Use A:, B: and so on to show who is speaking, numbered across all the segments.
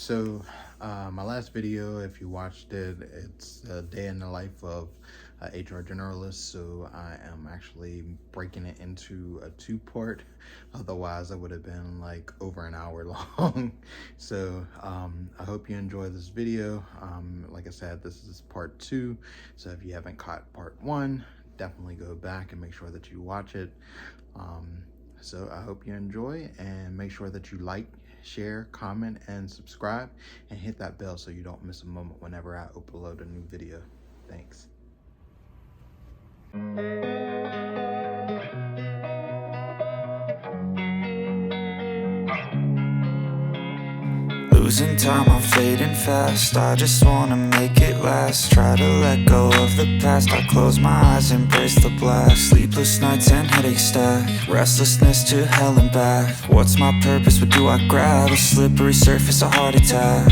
A: My last video, if you watched it, it's a day in the life of HR Generalist. So I am actually breaking it into a two-part. Otherwise, it would have been like over an hour long. I hope you enjoy this video. Like I said, this is part 2. So if you haven't caught part 1, definitely go back and make sure that you watch it. So I hope you enjoy, and make sure that you like, share, comment, and subscribe, and hit that bell so you don't miss a moment whenever I upload a new video. Thanks.
B: Losing time, I'm fading fast. I just wanna make it last. Try to let go of the past. I close my eyes, embrace the blast. Sleepless nights and headaches stack. Restlessness to hell and back. What's my purpose? What do I grab? A slippery surface, a heart attack.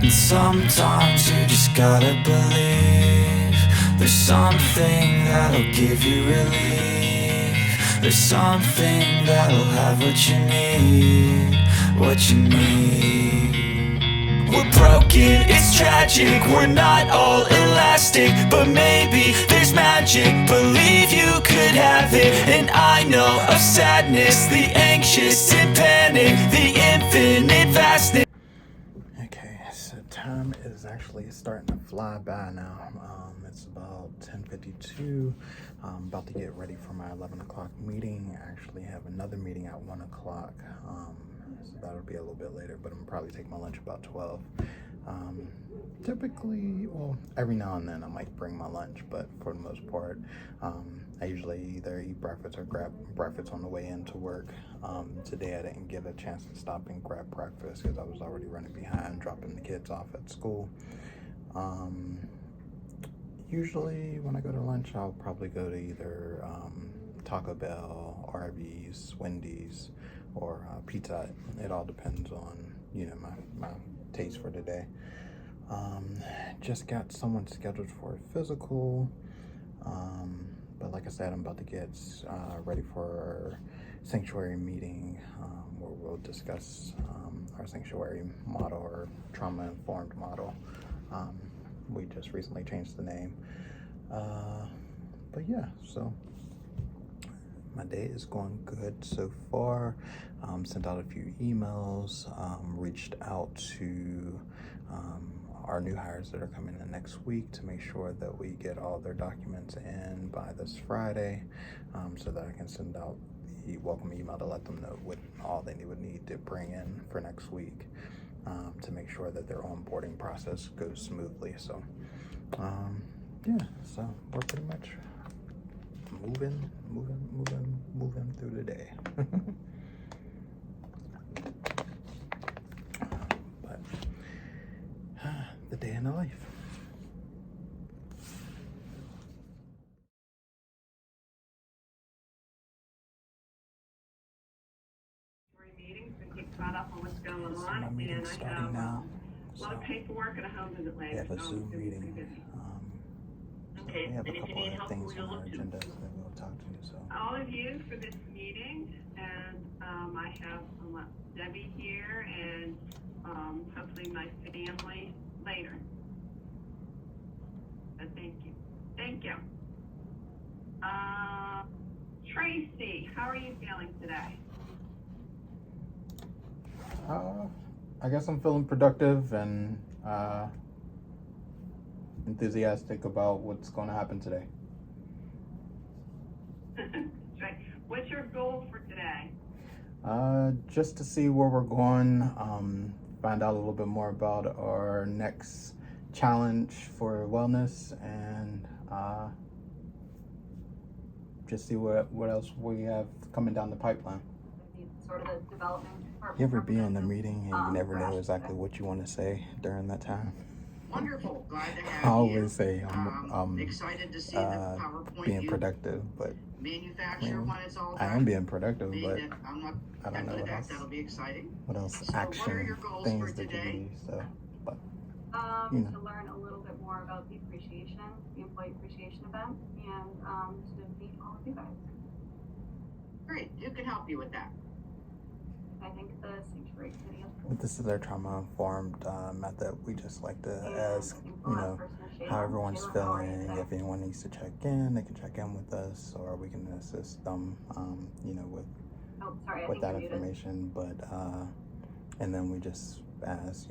B: And sometimes you just gotta believe there's something that'll give you relief. There's something that'll have what you need. What you need. We're broken, it's tragic. We're not all elastic, but maybe there's magic. Believe you could have it. And I know of sadness, the anxious and panic, the infinite vastness.
A: Okay, so time is actually starting to fly by now. It's about 10:52. I'm about to get ready for my 11 o'clock meeting. I actually have another meeting at 1 o'clock. So that'll be a little bit later, but I'm probably take my lunch about 12. Typically, well, every now and then I might bring my lunch, but for the most part, I usually either eat breakfast or grab breakfast on the way into work. Today I didn't get a chance to stop and grab breakfast because I was already running behind dropping the kids off at school. Usually when I go to lunch, I'll probably go to either Taco Bell, Arby's, Wendy's, or Pizza Hut. It all depends on, my taste for the day. Just got someone scheduled for a physical, but like I said, I'm about to get ready for our sanctuary meeting, where we'll discuss our sanctuary model, or trauma-informed model. We just recently changed the name, but yeah, so my day is going good so far. Sent out a few emails, reached out to our new hires that are coming in next week to make sure that we get all their documents in by this Friday, so that I can send out the welcome email to let them know what all they would need to bring in for next week, to make sure that their onboarding process goes smoothly. So yeah, so we're pretty much moving through the day. But the day in the life.
C: Meetings and keep caught up on what's going
A: So
C: on.
A: my meeting's
C: And I
A: starting
C: have
A: now.
C: a lot of paperwork and a home visit
A: We
C: later.
A: have a
C: so
A: Zoom
C: it's gonna be
A: meeting.
C: busy.
A: We have a
C: And if you
A: couple
C: need
A: of
C: help,
A: things
C: we'll
A: on our
C: look to
A: agenda that we'll talk to you. So
C: all of you for this meeting, and I have Debbie here, and hopefully my family later. But thank you. Thank you. Tracy, how are you feeling today?
A: I guess I'm feeling productive and enthusiastic about what's going to happen today.
C: Right. What's your goal for today?
A: Just to see where we're going, find out a little bit more about our next challenge for wellness, and just see what else we have coming down the pipeline.
D: Sort of the development.
A: You ever be in a meeting and you never know exactly what you want to say during that time?
E: Wonderful, glad to have
A: I
E: you.
A: always say I'm
E: Excited to see the PowerPoint
A: being
E: you
A: productive, but
E: manufacture when it's all
A: I
E: done.
A: am being productive, but
E: I'm not
A: I don't know what else.
E: That'll be exciting.
A: What else?
E: So
A: Action
E: what are your goals
A: things
E: for
A: that you
E: today?
A: do. So, but
D: To learn a little bit more about the appreciation, the employee appreciation event, and to meet all of you guys.
E: Great, who can help you with that?
D: I think the sanctuary committee is
A: But this is our trauma-informed method. We just like to ask, how everyone's feeling. If anyone needs to check in, they can check in with us, or we can assist them, with that information. But and then we just ask,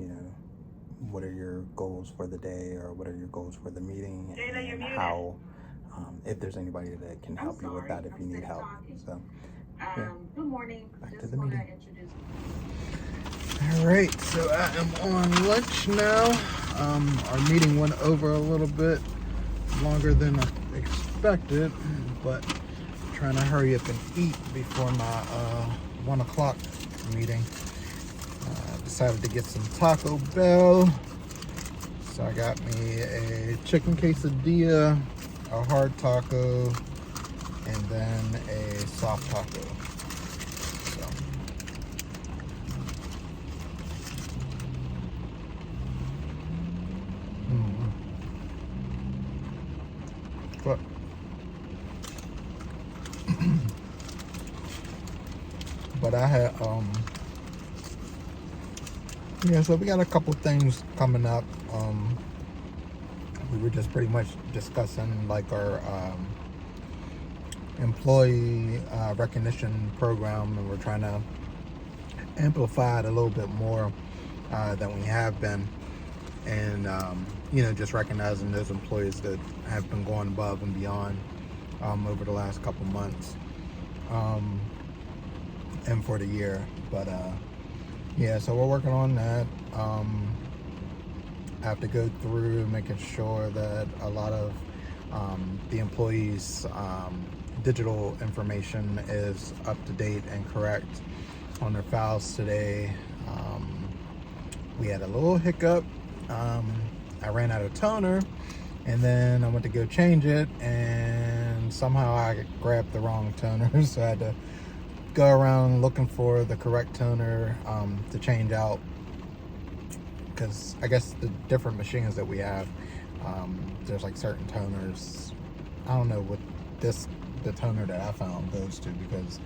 A: what are your goals for the day, or what are your goals for the meeting, and how, if there's anybody that can help you with that if you need help. So, yeah.
E: Good morning.
A: Back to the meeting. All right, so I am on lunch now. Our meeting went over a little bit longer than expected, but I'm trying to hurry up and eat before my 1 o'clock meeting. Decided to get some Taco Bell. So I got me a chicken quesadilla, a hard taco, and then a soft taco. So. But but I had so we got a couple things coming up. We were just pretty much discussing like our employee recognition program, and we're trying to amplify it a little bit more than we have been, and just recognizing those employees that have been going above and beyond over the last couple months and for the year. But so we're working on that. I have to go through making sure that a lot of the employees' digital information is up to date and correct on their files today. We had a little hiccup. I ran out of toner, and then I went to go change it, and somehow I grabbed the wrong toner, so I had to go around looking for the correct toner to change out, because I guess the different machines that we have, there's like certain toners. I don't know what the toner that I found goes to, because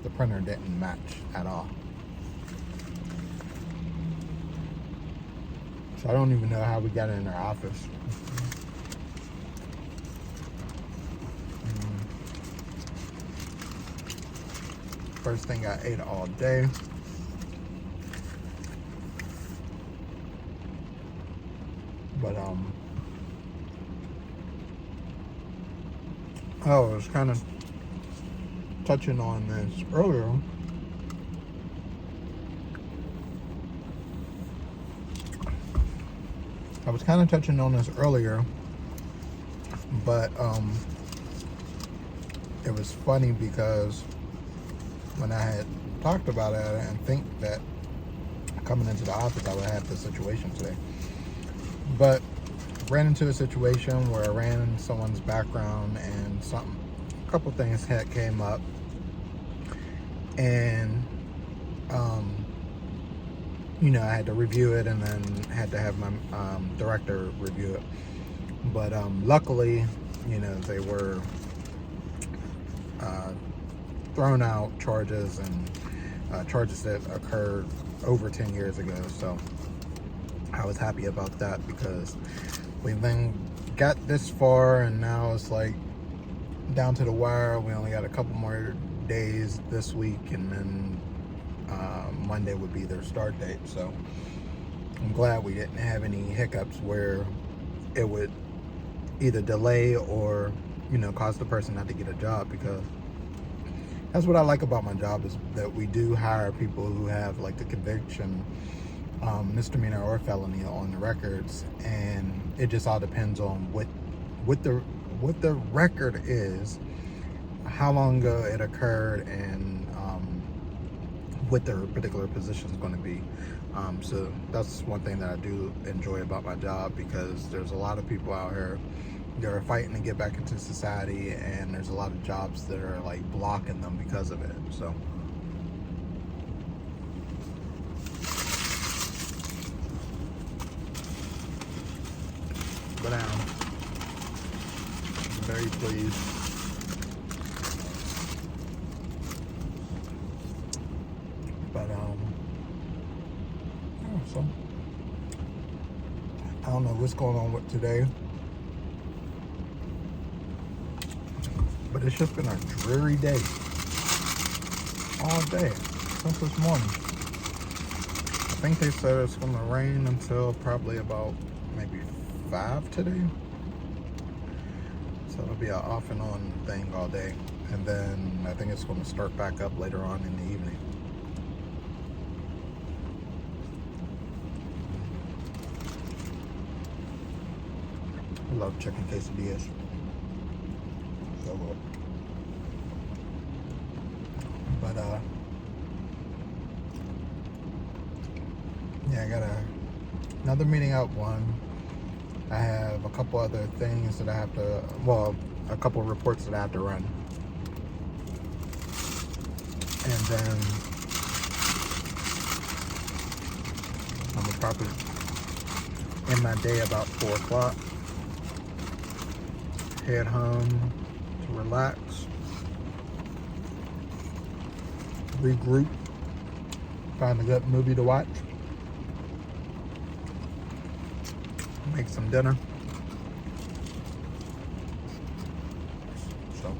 A: the printer didn't match at all. So I don't even know how we got it in our office. First thing I ate all day. But I was kind of touching on this earlier. But it was funny because when I had talked about it, I didn't think that coming into the office I would have this situation today. But ran into a situation where I ran someone's background, and a couple things came up, and I had to review it, and then had to have my director review it. But luckily, they were thrown out charges, and charges that occurred over 10 years ago. So I was happy about that, because we then got this far, and now it's like down to the wire. We only got a couple more days this week, and then Monday would be their start date. So I'm glad we didn't have any hiccups where it would either delay or cause the person not to get a job, because that's what I like about my job, is that we do hire people who have like the conviction, misdemeanor or felony on the records, and it just all depends on what the record is, how long ago it occurred, and what their particular position is going to be. So that's one thing that I do enjoy about my job, because there's a lot of people out here that are fighting to get back into society, and there's a lot of jobs that are like blocking them because of it. So but I'm very pleased So I don't know what's going on with today, but it's just been a dreary day all day since this morning. I think they said it's going to rain until probably about maybe 5 today. So it'll be an off and on thing all day. And then I think it's going to start back up later on in the evening. I love chicken quesadillas. So good. But yeah, I got another meeting out 1. I have a couple other things that I have to, a couple reports that I have to run. And then I'm gonna probably end my day about 4 o'clock. Head home to relax, regroup, find a good movie to watch, make some dinner. So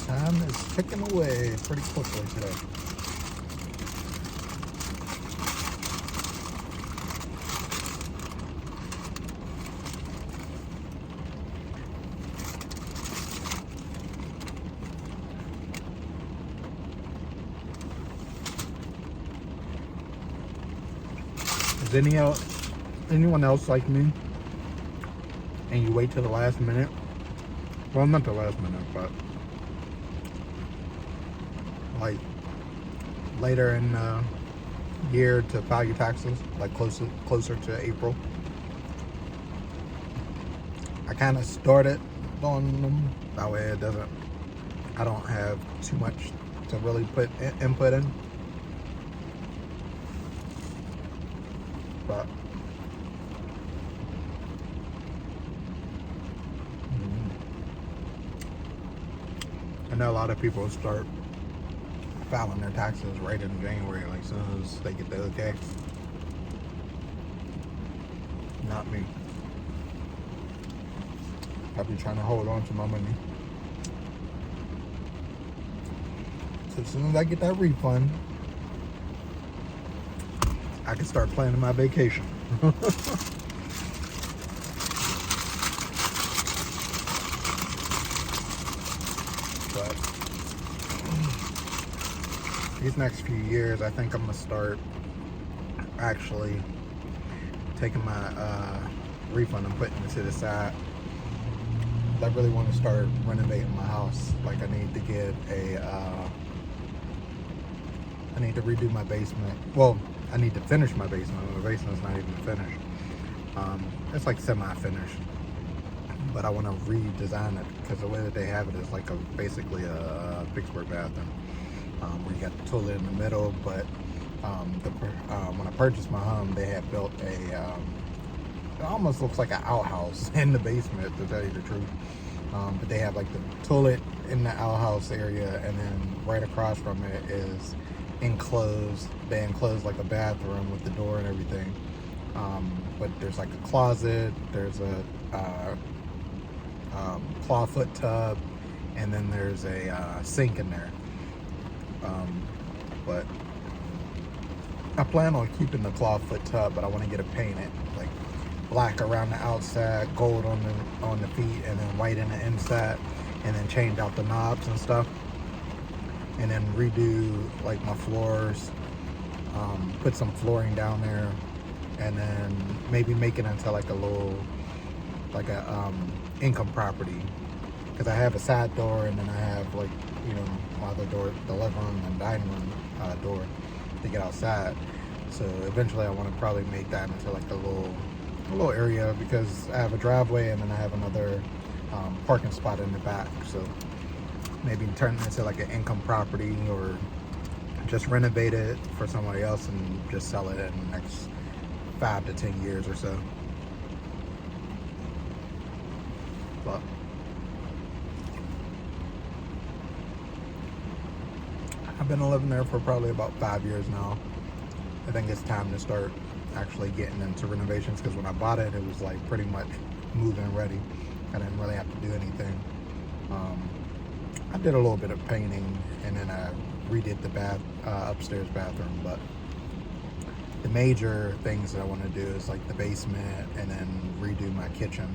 A: time is ticking away pretty quickly today. Is anyone else like me? And you wait till the last minute? Well, not the last minute, but like later in the year to file your taxes, like closer to April. I kind of started on them that way I don't have too much to really put input in. But I know a lot of people start filing their taxes right in January, like as soon as they get the okay. Not me. I'll be trying to hold on to my money. So as soon as I get that refund, I can start planning my vacation. But these next few years, I think I'm gonna start actually taking my refund and putting it to the side. I really want to start renovating my house. Like I need to get I need to redo my basement. Well, I need to finish my basement. My basement's not even finished. It's like semi-finished, but I want to redesign it because the way that they have it is like basically a Vicksburg bathroom, where you got the toilet in the middle. But when I purchased my home, they had built it almost looks like an outhouse in the basement, to tell you the truth. But they have like the toilet in the outhouse area, and then right across from it is enclosed. They enclose like a bathroom with the door and everything. But there's like a closet, there's a clawfoot tub, and then there's a sink in there. But I plan on keeping the clawfoot tub, but I want to get it painted like black around the outside, gold on the feet, and then white in the inside, and then change out the knobs and stuff, and then redo like my floors, put some flooring down there, and then maybe make it into like a little income property, because I have a side door, and then I have like, you know, my other door, the living room and dining room door to get outside. So eventually I want to probably make that into like a little area, because I have a driveway and then I have another parking spot in the back. So maybe turn it into like an income property, or just renovate it for somebody else and just sell it in the next 5 to 10 years or so. But I've been living there for probably about 5 years now. I think it's time to start actually getting into renovations, because when I bought it, it was like pretty much move-in ready. I didn't really have to do anything. I did a little bit of painting, and then I redid the upstairs bathroom, but the major things that I want to do is like the basement, and then redo my kitchen,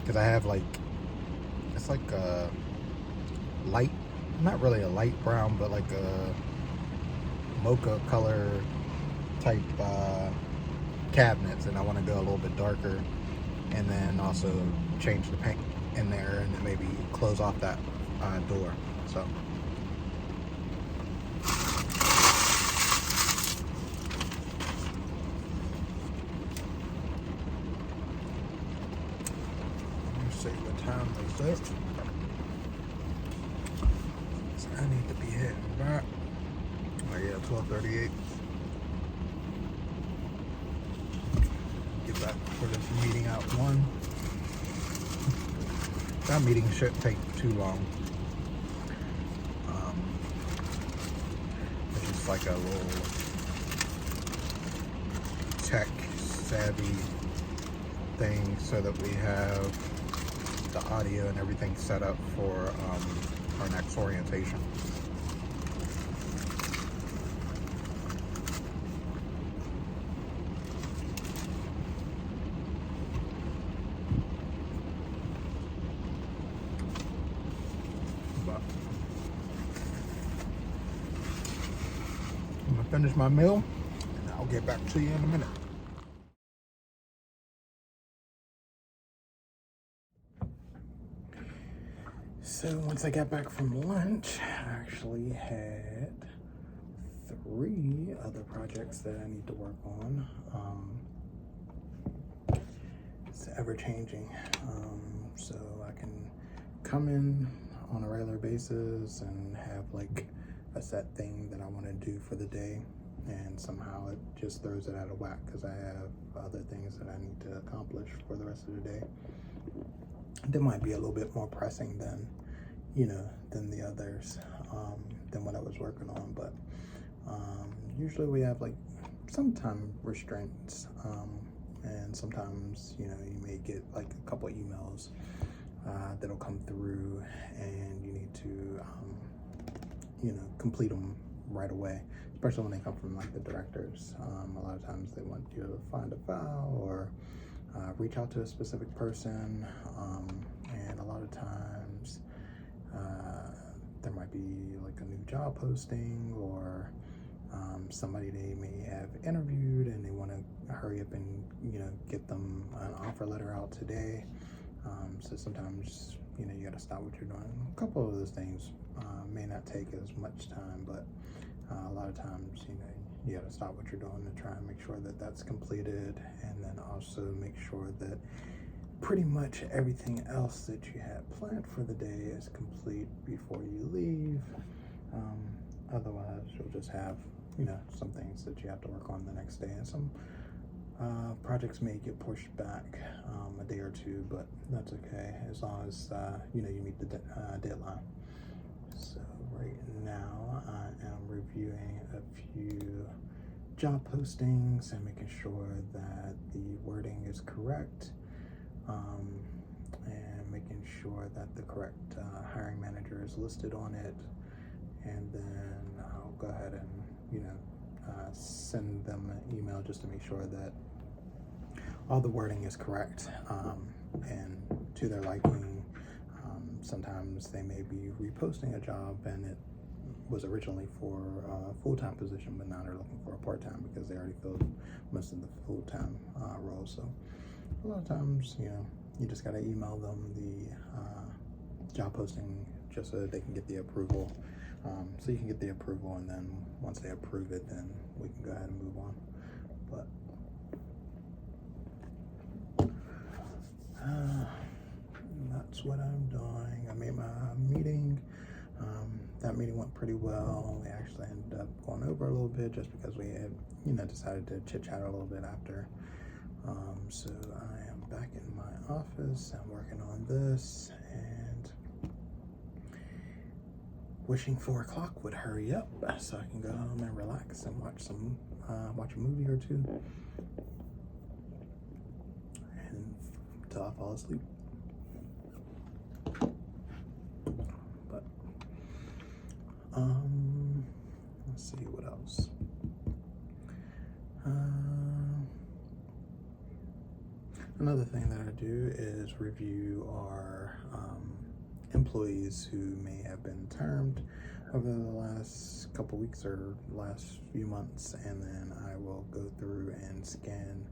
A: because I have like, it's like a light, not really a light brown, but like a mocha color type cabinets, and I want to go a little bit darker, and then also change the paint in there, and then maybe close off that door. So let me see what time is it. So I need to be heading back. Oh yeah, 12:38. Get back for this meeting at 1. That meeting shouldn't take too long. It's just like a little tech savvy thing, so that we have the audio and everything set up for our next orientation. I'm gonna finish my meal, and I'll get back to you in a minute. So once I got back from lunch, I actually had 3 other projects that I need to work on. It's ever changing, so I can come in on a regular basis and have like a set thing that I want to do for the day, and somehow it just throws it out of whack because I have other things that I need to accomplish for the rest of the day. That might be a little bit more pressing than, than the others, than what I was working on, but usually we have like some time restraints, and sometimes, you may get like a couple emails that'll come through, and you need to, complete them right away, especially when they come from like the directors. A lot of times they want you to find a file or reach out to a specific person, and a lot of times there might be like a new job posting, or somebody they may have interviewed and they want to hurry up and get them an offer letter out today. So sometimes you got to stop what you're doing. A couple of those things may not take as much time, but a lot of times you got to stop what you're doing to try and make sure that that's completed, and then also make sure that pretty much everything else that you had planned for the day is complete before you leave. Otherwise you'll just have some things that you have to work on the next day, and some projects may get pushed back a day or two, but that's okay as long as you meet the deadline. So right now I am reviewing a few job postings and making sure that the wording is correct, and making sure that the correct hiring manager is listed on it, and then I'll go ahead and send them an email just to make sure that all the wording is correct, and to their liking. Sometimes they may be reposting a job and it was originally for a full-time position, but now they're looking for a part-time because they already filled most of the full-time roles. So a lot of times, you just got to email them the job posting just so that they can get the approval. So you can get the approval, and then once they approve it, then we can go ahead and move on. But that's what I'm doing. I made my meeting. That meeting went pretty well. We actually ended up going over a little bit just because we had, decided to chit chat a little bit after. So I am back in my office. I'm working on this and wishing 4 o'clock would hurry up so I can go home and relax and watch a movie or two and until I fall asleep. But let's see what else. Another thing that I do is review our employees who may have been termed over the last couple weeks or last few months, and then I will go through and scan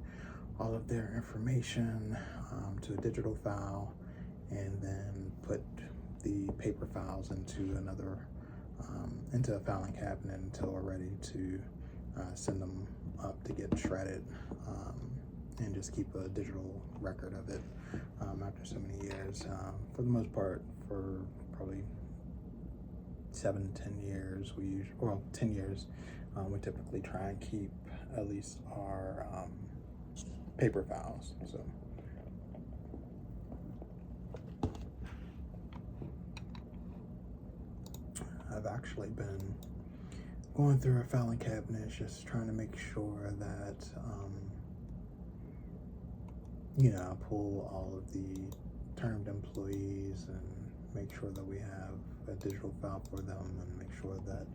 A: all of their information to a digital file, and then put the paper files into into a filing cabinet until we're ready to send them up to get shredded, and just keep a digital record of it after so many years. For the most part, for probably 7 to 10 years, 10 years, we typically try and keep at least our paper files. So I've actually been going through our filing cabinets, just trying to make sure that I pull all of the termed employees and make sure that we have a digital file for them, and make sure that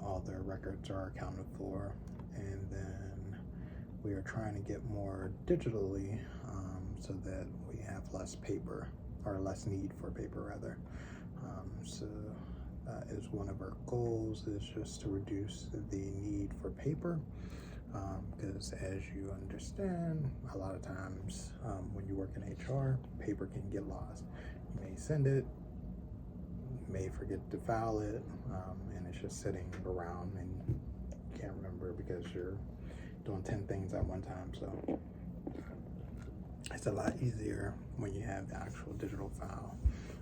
A: all their records are accounted for. And then we are trying to get more digitally, so that we have less paper, or less need for paper rather. So that is one of our goals, is just to reduce the need for paper. Because as you understand, a lot of times when you work in HR, paper can get lost. You may send it, you may forget to file it, and it's just sitting around and you can't remember because you're doing 10 things at one time. So it's a lot easier when you have the actual digital file,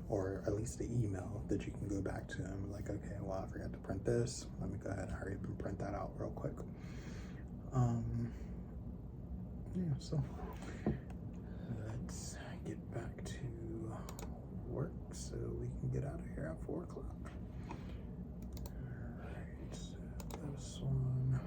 A: or at least the email that you can go back to them like, okay, well, I forgot to print this. Let me go ahead and hurry up and print that out real quick. So let's get back to work so we can get out of here at 4 o'clock. All right, so this one.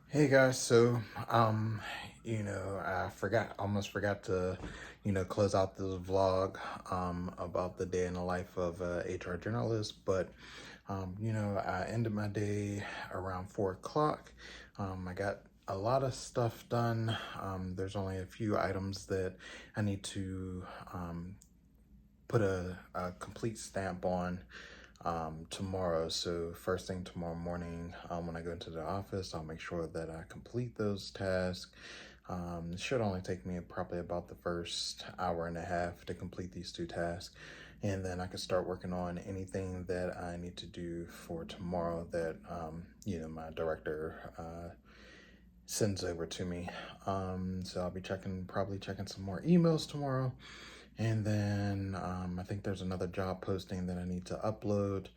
A: Hey guys, so I almost forgot to close out this vlog about the day in the life of HR Generalist, but I ended my day around 4 o'clock. I got a lot of stuff done. There's only a few items that I need to put a complete stamp on tomorrow. So first thing tomorrow morning, when I go into the office, I'll make sure that I complete those tasks. It should only take me probably about the first hour and a half to complete these 2 tasks. And then I can start working on anything that I need to do for tomorrow that, my director sends over to me. So I'll be probably checking some more emails tomorrow. And then I think there's another job posting that I need to upload.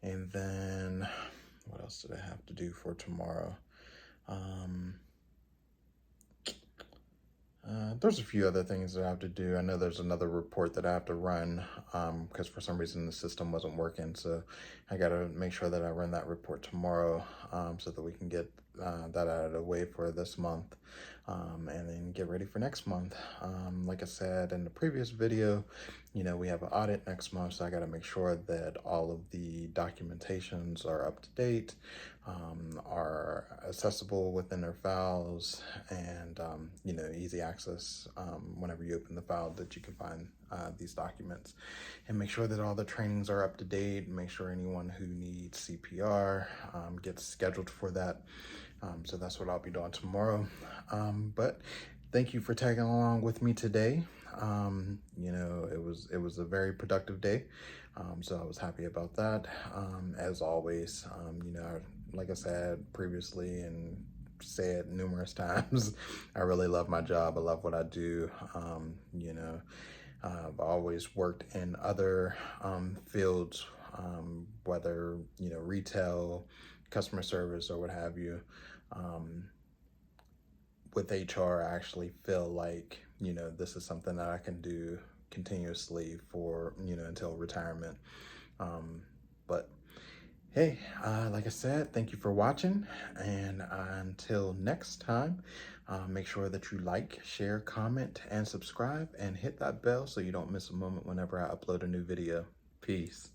A: And then what else did I have to do for tomorrow? There's a few other things that I have to do. I know there's another report that I have to run because for some reason the system wasn't working. So I got to make sure that I run that report tomorrow so that we can get that out of the way for this month and then get ready for next month. Like I said in the previous video, we have an audit next month, so I got to make sure that all of the documentations are up to date, are accessible within their files, and easy access whenever you open the file, that you can find these documents, and make sure that all the trainings are up to date. Make sure anyone who needs CPR gets scheduled for that. So that's what I'll be doing tomorrow. But thank you for tagging along with me today. It was a very productive day. So I was happy about that. As always, like I said previously and said numerous times, I really love my job. I love what I do. I've always worked in other fields, whether, retail, customer service, or what have you. With HR, I actually feel like, this is something that I can do continuously for, until retirement. But hey, like I said, thank you for watching. And until next time, make sure that you like, share, comment, and subscribe, and hit that bell so you don't miss a moment whenever I upload a new video. Peace.